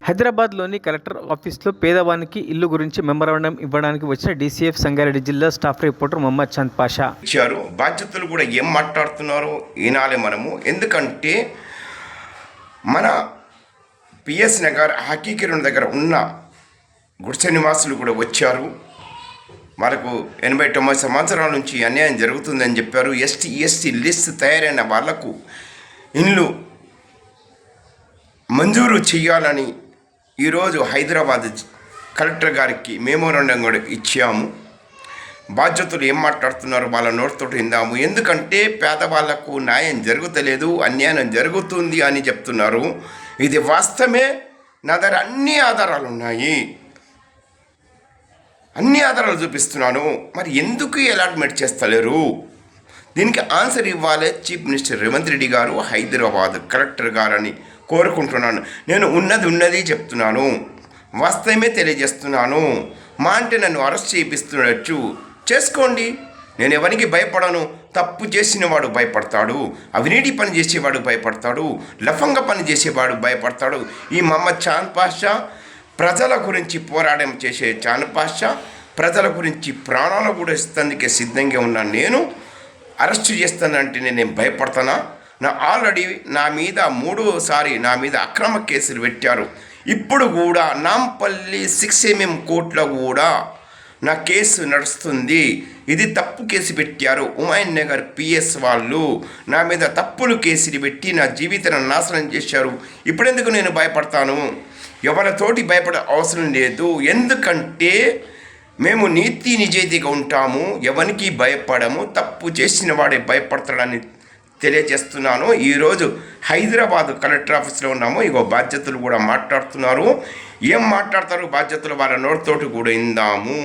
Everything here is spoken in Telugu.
హైదరాబాద్లోని కలెక్టర్ ఆఫీస్లో పేదవానికి ఇల్లు గురించి మెమరాండం ఇవ్వడానికి వచ్చిన డీసీఎఫ్ సంగారెడ్డి జిల్లా స్టాఫ్ రిపోర్టర్ మొహమ్మద్ చంద్ పాషా ఇచ్చారు. బాధ్యతలు కూడా ఏం మాట్లాడుతున్నారో వినాలి మనము. ఎందుకంటే మన పిఎస్ నగర్ హకీకిరణ్ దగ్గర ఉన్న గుడిసె నివాసులు కూడా వచ్చారు. వాళ్ళకు 80-90 సంవత్సరాల నుంచి అన్యాయం జరుగుతుందని చెప్పారు. ఎస్టీ లిస్ట్ తయారైన వాళ్లకు ఇల్లు మంజూరు చేయాలని ఈరోజు హైదరాబాద్ కలెక్టర్ గారికి మెమోరాండం కూడా ఇచ్చాము. బాధ్యతలు ఏం మాట్లాడుతున్నారో వాళ్ళ నోటితో విందాము. ఎందుకంటే పేదవాళ్లకు న్యాయం జరుగుతలేదు, అన్యాయం జరుగుతుంది అని చెప్తున్నారు. ఇది వాస్తవమే. నా దగ్గర అన్ని ఆధారాలు ఉన్నాయి, అన్ని ఆధారాలు చూపిస్తున్నాను. మరి ఎందుకు అలాట్మెంట్ చేస్తలేరు? దీనికి ఆన్సర్ ఇవ్వాలి చీఫ్ మినిస్టర్ రేవంత్ రెడ్డి గారు, హైదరాబాద్ కలెక్టర్ గారని కోరుకుంటున్నాను. నేను ఉన్నది చెప్తున్నాను, వాస్తవమే తెలియజేస్తున్నాను. మా అంటే నన్ను అరెస్ట్ చేయిస్తుండొచ్చు, చేసుకోండి. నేను ఎవరికి భయపడను. తప్పు చేసిన వాడు భయపడతాడు, అవినీతి పని చేసేవాడు భయపడతాడు, లఫంగా పని చేసేవాడు భయపడతాడు. ఈ మొహమ్మద్ చాంద్ పాషా ప్రజల గురించి పోరాటం చేసే చాంద్ పాషా, ప్రజల గురించి ప్రాణాలు కూడా ఇస్తానికి సిద్ధంగా ఉన్నాను. నేను అరెస్ట్ చేస్తానంటే నేను భయపడతానా? ఆల్రెడీ నా మీద 3సారి నా మీద అక్రమ కేసులు పెట్టారు. ఇప్పుడు కూడా నాంపల్లి 6mm కోర్టులో కూడా నా కేసు నడుస్తుంది. ఇది తప్పు కేసు పెట్టారు ఉమాయన్ నగర్ పిఎస్ వాళ్ళు. నా మీద తప్పులు కేసులు పెట్టి నా జీవితాన్ని నాశనం చేశారు. ఇప్పుడెందుకు నేను భయపడతాను? ఎవరితోటి భయపడే అవసరం లేదు. ఎందుకంటే మేము నీతి నిజాయితీగా ఉంటాము, ఎవరికి భయపడము. తప్పు చేసిన వాడే భయపడతాడని తెలియజేస్తున్నాను. ఈరోజు హైదరాబాద్ కలెక్టర్ ఆఫీస్లో ఉన్నాము. ఇగో బాధ్యతలు కూడా మాట్లాడుతున్నారు. ఏం మాట్లాడతారు బాధ్యతలు? వాళ్ళ నోటితోటి కూడా ఇందాము.